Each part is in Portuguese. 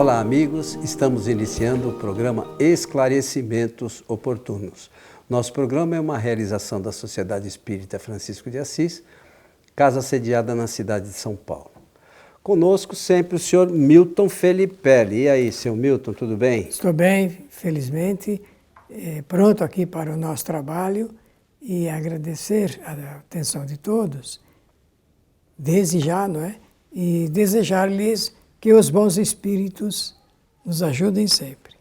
Olá, amigos. Estamos iniciando o programa Esclarecimentos Oportunos. Nosso programa é uma realização da Sociedade Espírita Francisco de Assis, casa sediada na cidade de São Paulo. Conosco sempre o senhor Milton Felipelli. E aí, seu Milton, tudo bem? Estou bem, felizmente, pronto aqui para o nosso trabalho e agradecer a atenção de todos, desde já, não é? E desejar-lhes que os bons espíritos nos ajudem sempre.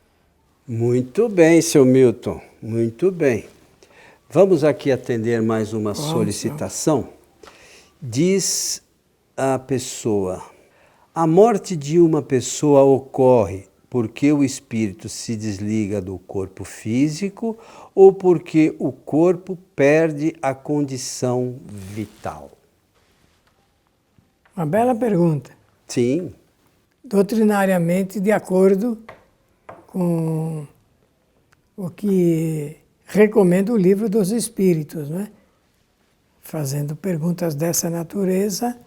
Muito bem, seu Milton, muito bem. Vamos aqui atender mais uma solicitação. Diz a pessoa: a morte de uma pessoa ocorre porque o espírito se desliga do corpo físico ou porque o corpo perde a condição vital? Uma bela pergunta. Sim. Doutrinariamente, de acordo com o que recomenda o Livro dos Espíritos, não é? Fazendo perguntas dessa natureza,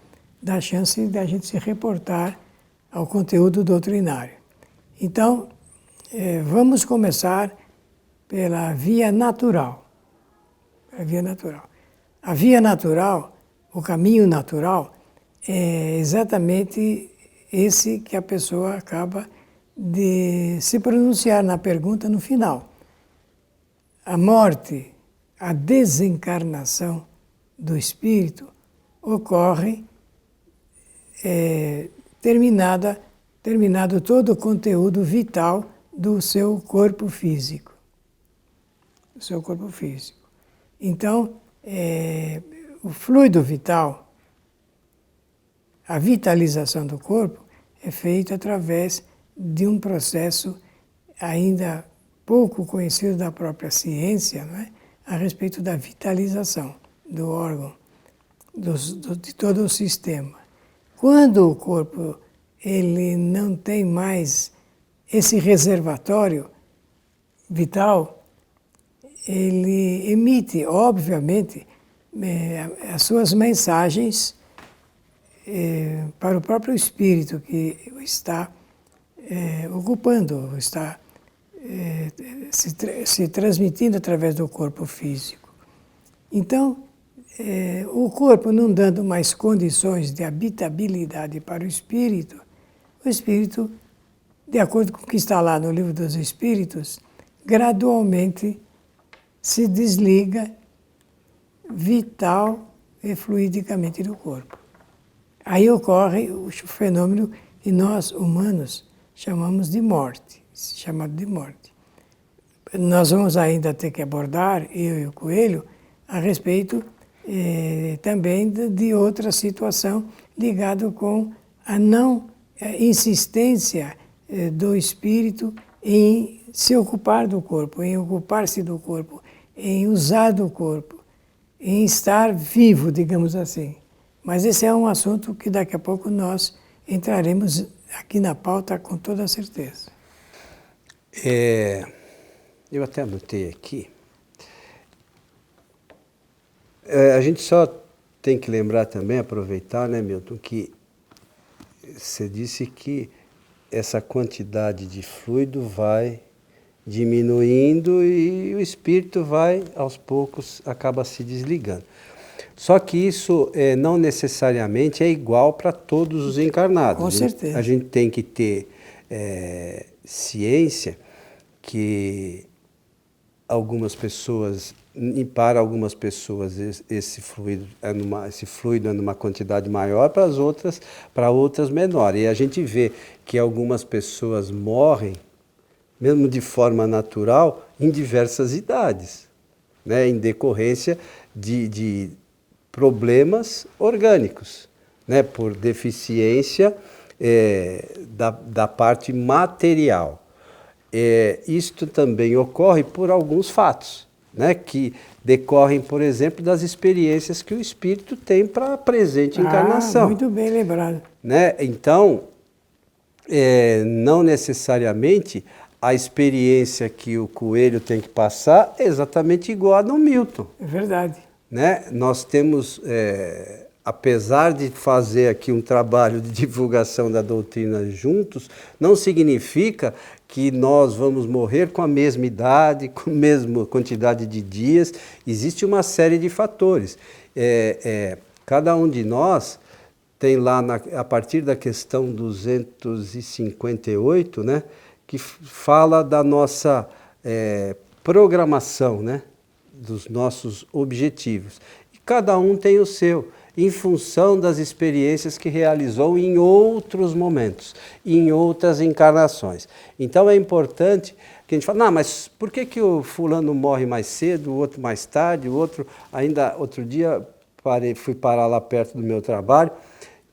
dá chance de a gente se reportar ao conteúdo doutrinário. Então, vamos começar pela via natural. A via natural. A via natural, o caminho natural, é exatamente esse que a pessoa acaba de se pronunciar na pergunta no final. A morte, a desencarnação do espírito ocorre terminado todo o conteúdo vital do seu corpo físico. Do seu corpo físico. Então, o fluido vital, a vitalização do corpo, é feita através de um processo ainda pouco conhecido da própria ciência, não é? A respeito da vitalização do órgão, de todo o sistema. Quando o corpo ele não tem mais esse reservatório vital, ele emite, obviamente, as suas mensagens para o próprio espírito que está ocupando, está se transmitindo através do corpo físico. Então, o corpo não dando mais condições de habitabilidade para o espírito, de acordo com o que está lá no Livro dos Espíritos, gradualmente se desliga vital e fluidicamente do corpo. Aí ocorre o fenômeno que nós, humanos, chamamos de morte, chamado de morte. Nós vamos ainda ter que abordar, eu e o Coelho, a respeito também de outra situação ligada com a não insistência do espírito em se ocupar do corpo, em ocupar-se do corpo, em usar do corpo, em estar vivo, digamos assim. Mas esse é um assunto que daqui a pouco nós entraremos aqui na pauta com toda certeza. Eu até anotei aqui. A gente só tem que lembrar também, aproveitar, né, Milton, que você disse que essa quantidade de fluido vai diminuindo e o espírito vai, aos poucos, acaba se desligando. Só que isso não necessariamente é igual para todos os encarnados. Com certeza. A gente tem que ter ciência que para algumas pessoas esse fluido é numa quantidade maior, para outras menor. E a gente vê que algumas pessoas morrem, mesmo de forma natural, em diversas idades, né, em decorrência de problemas orgânicos, né, por deficiência da parte material. Isto também ocorre por alguns fatos, né, que decorrem, por exemplo, das experiências que o espírito tem para a presente encarnação. Muito bem lembrado. Né? Então, não necessariamente a experiência que o Coelho tem que passar é exatamente igual a do Milton. É verdade. Né? Nós temos apesar de fazer aqui um trabalho de divulgação da doutrina juntos, não significa que nós vamos morrer com a mesma idade, com a mesma quantidade de dias. Existe uma série de fatores. Cada um de nós tem lá, a partir da questão 258, né, que fala da nossa programação, né, dos nossos objetivos. E cada um tem o seu, em função das experiências que realizou em outros momentos, em outras encarnações. Então é importante que a gente fale, não, mas por que o fulano morre mais cedo, o outro mais tarde, o outro ainda, outro dia fui parar lá perto do meu trabalho,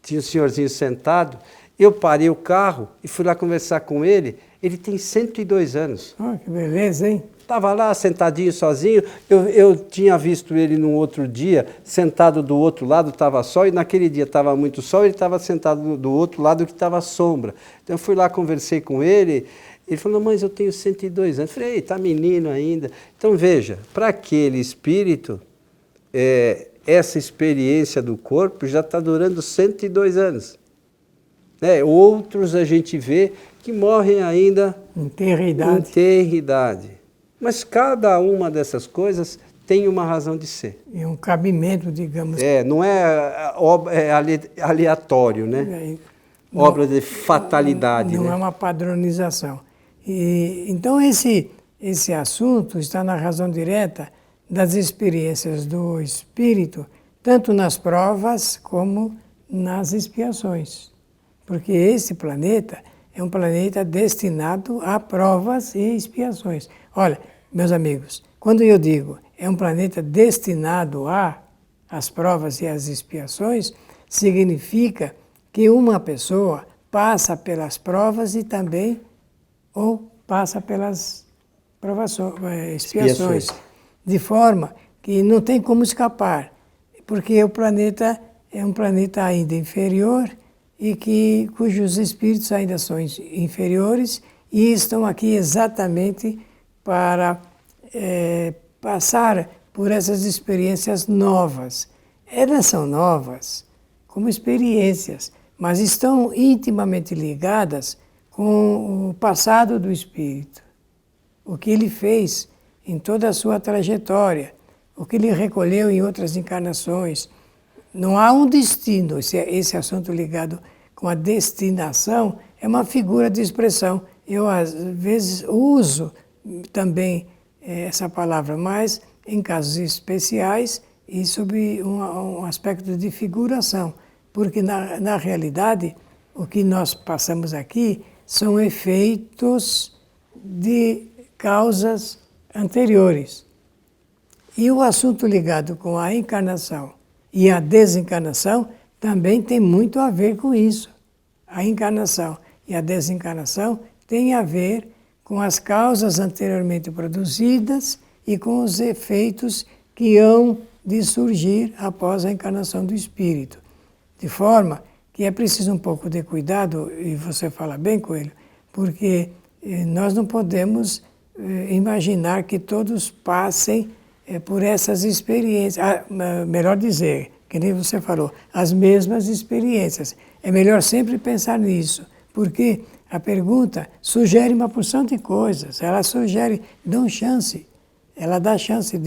tinha um senhorzinho sentado, eu parei o carro e fui lá conversar com ele, ele tem 102 anos. Oh, que beleza, hein? Estava lá sentadinho sozinho, eu tinha visto ele num outro dia, sentado do outro lado, estava sol, e naquele dia estava muito sol, ele estava sentado do outro lado que estava sombra. Então eu fui lá, conversei com ele falou, mas eu tenho 102 anos. Eu falei, está menino ainda. Então veja, para aquele espírito, essa experiência do corpo já está durando 102 anos. Outros a gente vê que morrem ainda em tenra idade. Mas cada uma dessas coisas tem uma razão de ser. E um cabimento, digamos. Não é aleatório, né? Obra de fatalidade. Não né? É uma padronização. Então esse assunto está na razão direta das experiências do espírito, tanto nas provas como nas expiações. Porque esse planeta é um planeta destinado a provas e expiações. Olha, meus amigos, quando eu digo é um planeta destinado às provas e às expiações, significa que uma pessoa passa pelas provas e também ou passa pelas expiações, de forma que não tem como escapar, porque o planeta é um planeta ainda inferior e cujos espíritos ainda são inferiores e estão aqui exatamente para passar por essas experiências novas. Elas são novas como experiências, mas estão intimamente ligadas com o passado do espírito, o que ele fez em toda a sua trajetória, o que ele recolheu em outras encarnações. Não há um destino, esse assunto ligado com a destinação é uma figura de expressão. Eu, às vezes, uso também essa palavra, mas em casos especiais e sob um aspecto de figuração, porque, na realidade, o que nós passamos aqui são efeitos de causas anteriores. E o assunto ligado com a encarnação e a desencarnação também tem muito a ver com isso. A encarnação e a desencarnação têm a ver com as causas anteriormente produzidas e com os efeitos que hão de surgir após a encarnação do espírito. De forma que é preciso um pouco de cuidado, e você fala bem, Coelho, porque nós não podemos imaginar que todos passem por essas experiências. Melhor dizer, que nem você falou, as mesmas experiências. É melhor sempre pensar nisso, porque a pergunta sugere uma porção de coisas, ela dá chance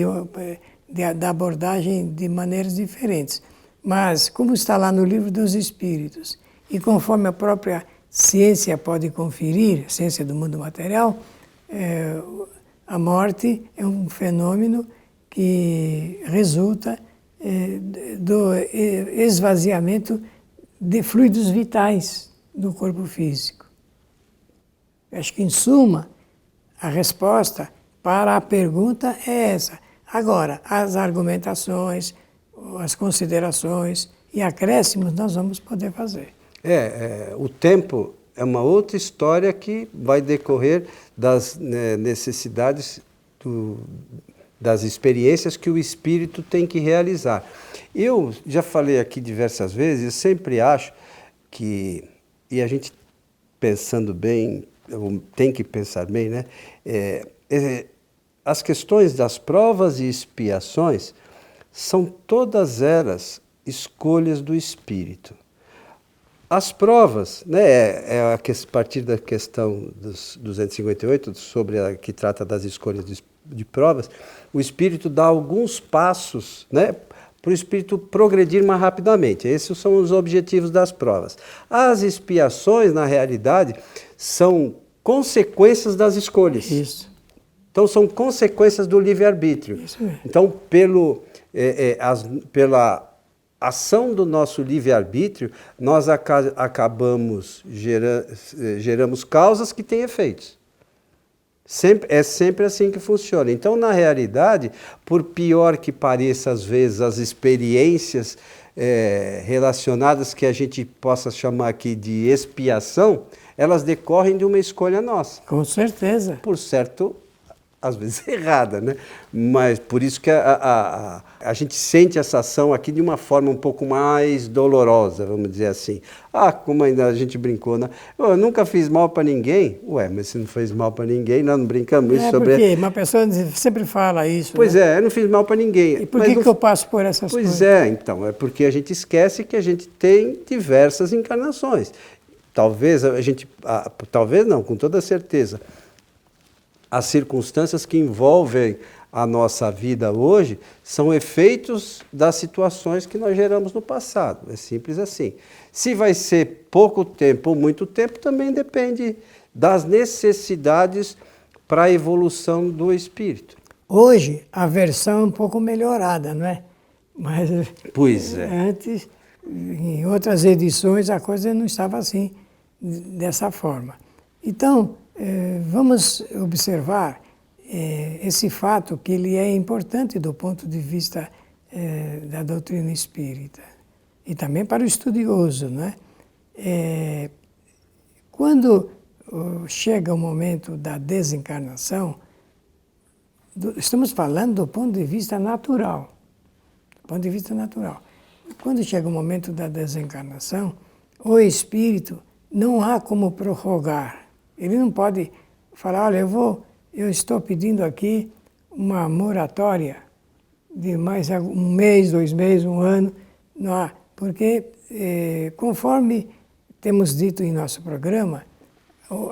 da abordagem de maneiras diferentes. Mas, como está lá no Livro dos Espíritos, e conforme a própria ciência pode conferir, a ciência do mundo material, a morte é um fenômeno que resulta do esvaziamento de fluidos vitais do corpo físico. Acho que, em suma, a resposta para a pergunta é essa. Agora, as argumentações, as considerações e acréscimos nós vamos poder fazer. O tempo é uma outra história que vai decorrer das necessidades das experiências que o espírito tem que realizar. Eu já falei aqui diversas vezes, eu sempre acho que, e a gente pensando bem, tem que pensar bem, né? As questões das provas e expiações são todas elas escolhas do espírito. As provas, né, a partir da questão dos 258, que trata das escolhas de provas, o espírito dá alguns passos, né, para o espírito progredir mais rapidamente. Esses são os objetivos das provas. As expiações, na realidade, são consequências das escolhas. Isso. Então, são consequências do livre-arbítrio. Isso mesmo. Então, pela ação do nosso livre-arbítrio, nós geramos causas que têm efeitos. É sempre assim que funciona. Então, na realidade, por pior que pareça às vezes as experiências relacionadas que a gente possa chamar aqui de expiação, elas decorrem de uma escolha nossa. Com certeza. Por certo, às vezes errada, né? Mas por isso que a gente sente essa ação aqui de uma forma um pouco mais dolorosa, vamos dizer assim. Como ainda a gente brincou, né? Eu nunca fiz mal para ninguém. Ué, mas se não fez mal para ninguém, nós não brincamos isso sobre... Porque uma pessoa sempre fala isso, Pois né? eu não fiz mal para ninguém. E por que eu passo por essas coisas? Pois então, é porque a gente esquece que a gente tem diversas encarnações. Talvez talvez não, com toda certeza, as circunstâncias que envolvem a nossa vida hoje são efeitos das situações que nós geramos no passado. É simples assim. Se vai ser pouco tempo ou muito tempo, também depende das necessidades para a evolução do espírito. Hoje, a versão é um pouco melhorada, não é? Mas Pois é. Antes, em outras edições, a coisa não estava assim, dessa forma. Então, vamos observar esse fato que ele é importante do ponto de vista da doutrina espírita e também para o estudioso, né? Quando chega o momento da desencarnação, estamos falando do ponto de vista natural. Do ponto de vista natural. Quando chega o momento da desencarnação, o espírito não há como prorrogar. Ele não pode falar, olha, eu estou pedindo aqui uma moratória de mais um mês, 2 meses, 1 ano. Não há, porque conforme temos dito em nosso programa,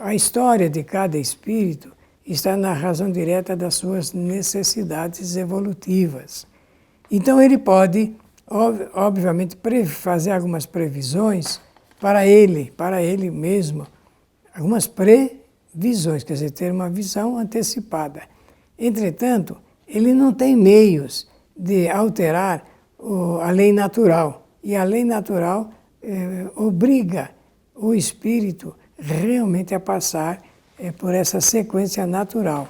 a história de cada espírito está na razão direta das suas necessidades evolutivas. Então ele pode, obviamente, fazer algumas previsões para ele mesmo, algumas previsões, quer dizer, ter uma visão antecipada. Entretanto, ele não tem meios de alterar a lei natural. E a lei natural obriga o espírito realmente a passar por essa sequência natural.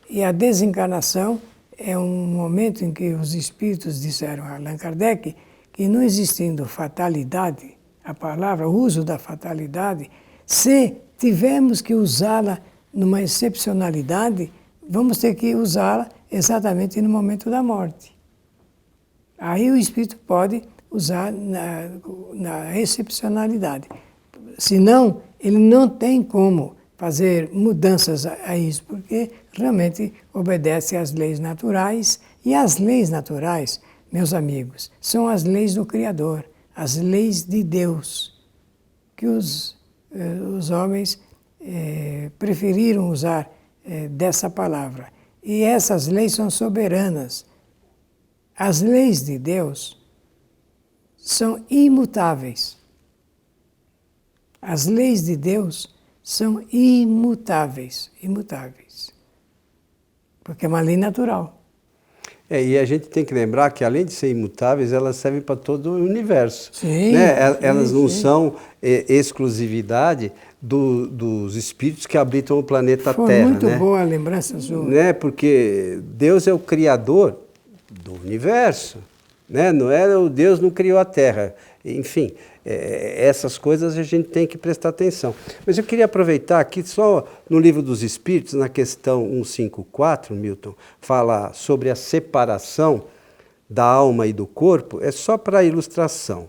E a desencarnação é um momento em que os espíritos disseram a Allan Kardec que não existindo fatalidade, o uso da fatalidade, se tivermos que usá-la numa excepcionalidade, vamos ter que usá-la exatamente no momento da morte. Aí o espírito pode usar na excepcionalidade. Senão, ele não tem como fazer mudanças a isso, porque realmente obedece às leis naturais. E as leis naturais, meus amigos, são as leis do Criador, as leis de Deus, que os homens preferiram usar dessa palavra. E essas leis são soberanas. As leis de Deus são imutáveis. As leis de Deus são imutáveis, imutáveis. Porque é uma lei natural. E a gente tem que lembrar que, além de ser imutáveis, elas servem para todo o universo. Sim, né? Elas sim, não sim. são exclusividade dos espíritos que habitam o planeta Foi Terra. muito né? boa a lembrança sua. Né? Porque Deus é o criador do universo. Né? Deus não criou a Terra. Enfim, essas coisas a gente tem que prestar atenção. Mas eu queria aproveitar aqui, só no Livro dos Espíritos, na questão 154, Milton, fala sobre a separação da alma e do corpo, é só para ilustração.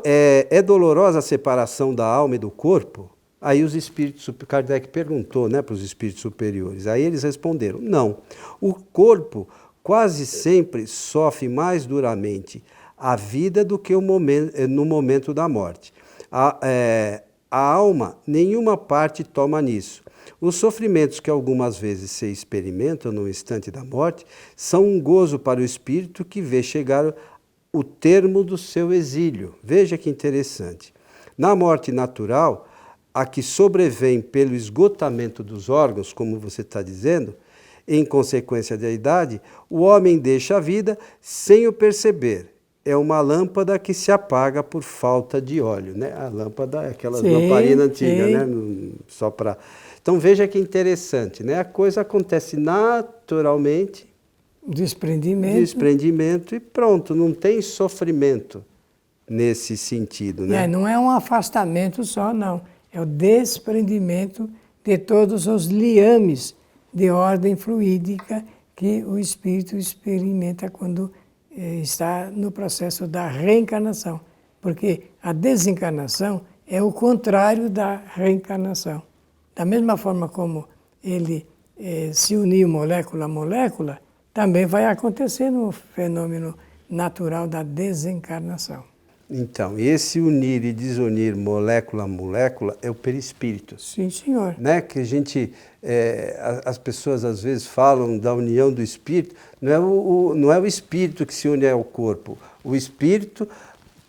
É dolorosa a separação da alma e do corpo? Aí os espíritos, Kardec perguntou, né, para os espíritos superiores, aí eles responderam, não. O corpo quase sempre sofre mais duramente a vida do que no momento da morte. A alma, nenhuma parte toma nisso. Os sofrimentos que algumas vezes se experimentam no instante da morte são um gozo para o espírito que vê chegar o termo do seu exílio. Veja que interessante. Na morte natural, a que sobrevém pelo esgotamento dos órgãos, como você está dizendo, em consequência da idade, o homem deixa a vida sem o perceber. É uma lâmpada que se apaga por falta de óleo, né? A lâmpada é aquelas lamparinas antigas, né? Só para... Então veja que interessante, né? A coisa acontece naturalmente. Desprendimento e pronto, não tem sofrimento nesse sentido, né? Não é um afastamento só, não. É o desprendimento de todos os liames de ordem fluídica que o espírito experimenta quando está no processo da reencarnação. Porque a desencarnação é o contrário da reencarnação. Da mesma forma como ele se uniu molécula a molécula, também vai acontecer no fenômeno natural da desencarnação. Então, esse unir e desunir molécula a molécula é o perispírito. Sim, senhor. Né? Que a gente, as pessoas às vezes falam da união do espírito, não é o espírito que se une ao corpo. O espírito,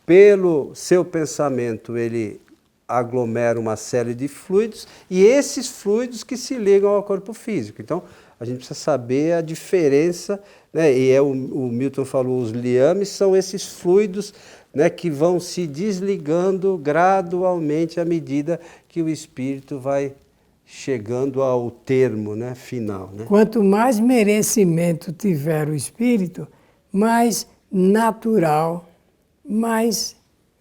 pelo seu pensamento, ele aglomera uma série de fluidos e esses fluidos que se ligam ao corpo físico. Então, a gente precisa saber a diferença, né? E o Milton falou, os liames são esses fluidos, né, que vão se desligando gradualmente à medida que o espírito vai chegando ao termo, né, final. Né? Quanto mais merecimento tiver o espírito, mais natural, mais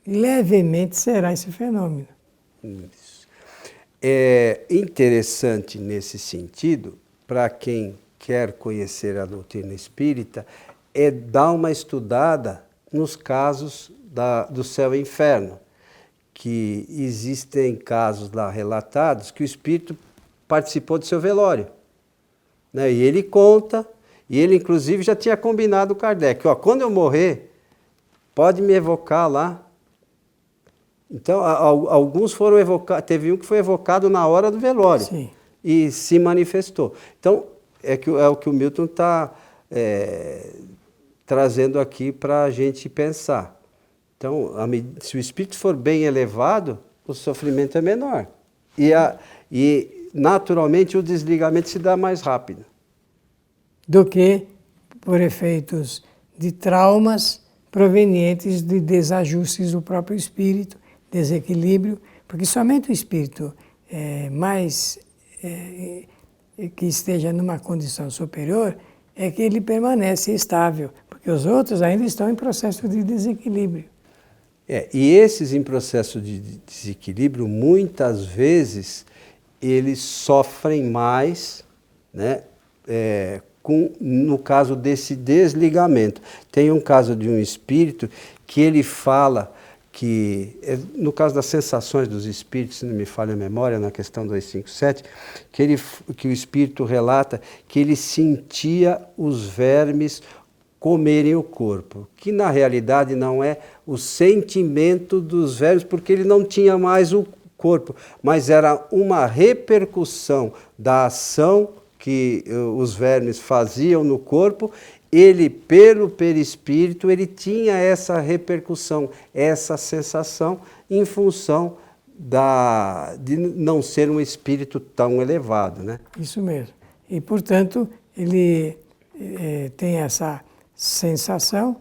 levemente será esse fenômeno. Isso. É interessante nesse sentido, para quem quer conhecer a doutrina espírita, é dar uma estudada nos casos do céu e inferno, que existem casos lá relatados que o espírito participou do seu velório. Né? E ele conta, e ele inclusive já tinha combinado com Kardec, quando eu morrer, pode me evocar lá. Então, alguns foram evocados, teve um que foi evocado na hora do velório. Sim. E se manifestou. Então, é o que o Milton está trazendo aqui para a gente pensar. Então, se o espírito for bem elevado, o sofrimento é menor. E naturalmente, o desligamento se dá mais rápido. Do que por efeitos de traumas provenientes de desajustes do próprio espírito, desequilíbrio, porque somente o espírito que esteja numa condição superior é que ele permanece estável, porque os outros ainda estão em processo de desequilíbrio. E esses em processo de desequilíbrio, muitas vezes, eles sofrem mais, né, no caso desse desligamento. Tem um caso de um espírito que ele fala que, no caso das sensações dos espíritos, se não me falha a memória, na questão 257, que o espírito relata que ele sentia os vermes comerem o corpo, que na realidade não é o sentimento dos vermes, porque ele não tinha mais o corpo, mas era uma repercussão da ação que os vermes faziam no corpo. Ele, pelo perispírito, ele tinha essa repercussão, essa sensação, em função de não ser um espírito tão elevado, né? Isso mesmo. E, portanto, ele tem essa sensação,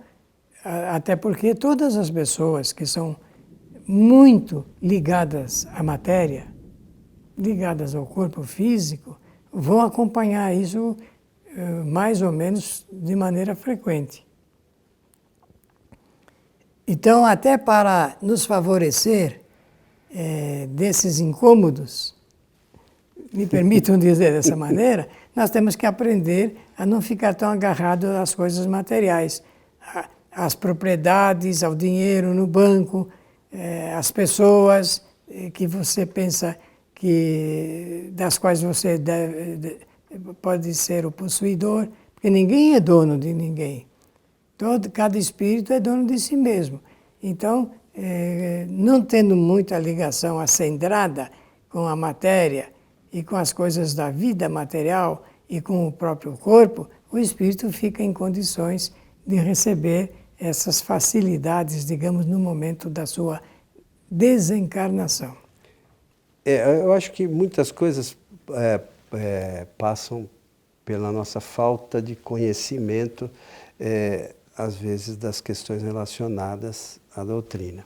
até porque todas as pessoas que são muito ligadas à matéria, ligadas ao corpo físico, vão acompanhar isso mais ou menos de maneira frequente. Então, até para nos favorecer desses incômodos, me permitam dizer dessa maneira, nós temos que aprender a não ficar tão agarrado às coisas materiais, às propriedades, ao dinheiro no banco, às pessoas que você pensa das quais você pode ser o possuidor, porque ninguém é dono de ninguém. Cada espírito é dono de si mesmo. Então, não tendo muita ligação acendrada com a matéria e com as coisas da vida material e com o próprio corpo, o espírito fica em condições de receber essas facilidades, digamos, no momento da sua desencarnação. Eu acho que muitas coisas passam pela nossa falta de conhecimento, às vezes, das questões relacionadas à doutrina.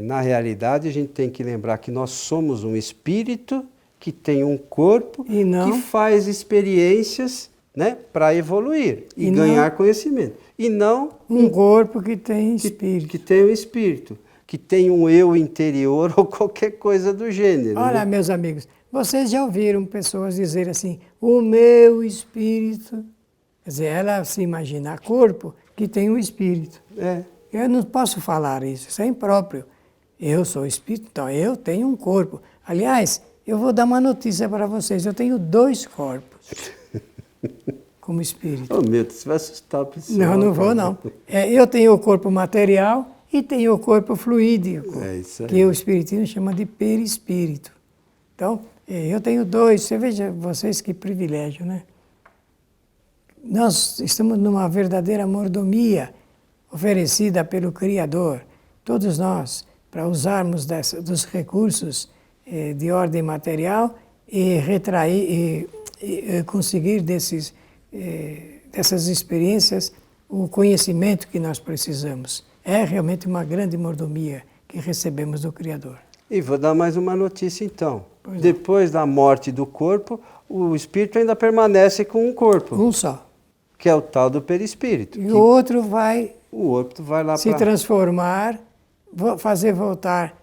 Na realidade, a gente tem que lembrar que nós somos um espírito que tem um corpo que faz experiências, né, para evoluir e ganhar conhecimento. E não um corpo que tem espírito. Que tem um espírito, que tem um eu interior ou qualquer coisa do gênero. Olha, né? Meus amigos, vocês já ouviram pessoas dizer assim, o meu espírito... Quer dizer, ela se imagina corpo que tem um espírito. Eu não posso falar isso é impróprio. Eu sou espírito, então eu tenho um corpo. Aliás, eu vou dar uma notícia para vocês, eu tenho 2 corpos como espírito. Oh, meu, você vai assustar a pessoa. Não vou não. Eu tenho o corpo material e tenho o corpo fluídico, que o espiritismo chama de perispírito. Então, eu tenho 2, você veja, vocês que privilégio, né? Nós estamos numa verdadeira mordomia oferecida pelo Criador, todos nós, para usarmos dos recursos de ordem material e retrair e conseguir dessas experiências o conhecimento que nós precisamos. É realmente uma grande mordomia que recebemos do Criador. E vou dar mais uma notícia então. Depois da morte do corpo, o espírito ainda permanece com um corpo. Um só. Que é o tal do perispírito. E o outro vai lá se transformar, fazer voltar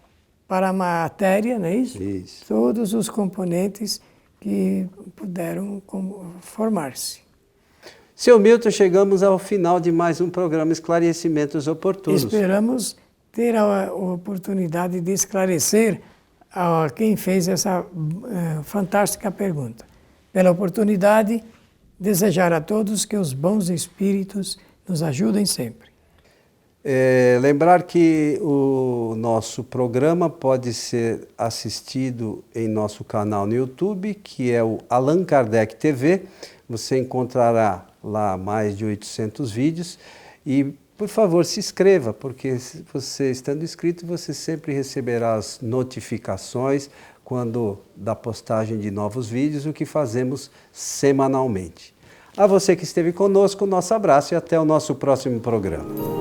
para a matéria, não é isso? Isso. Todos os componentes que puderam formar-se. Seu Milton, chegamos ao final de mais um programa Esclarecimentos Oportunos. Esperamos ter a oportunidade de esclarecer a quem fez essa fantástica pergunta. Pela oportunidade, desejar a todos que os bons espíritos nos ajudem sempre. Lembrar que o nosso programa pode ser assistido em nosso canal no YouTube, que é o Allan Kardec TV. Você encontrará lá mais de 800 vídeos e, por favor, se inscreva, porque você estando inscrito, você sempre receberá as notificações quando da postagem de novos vídeos, o que fazemos semanalmente. A você que esteve conosco, nosso abraço e até o nosso próximo programa.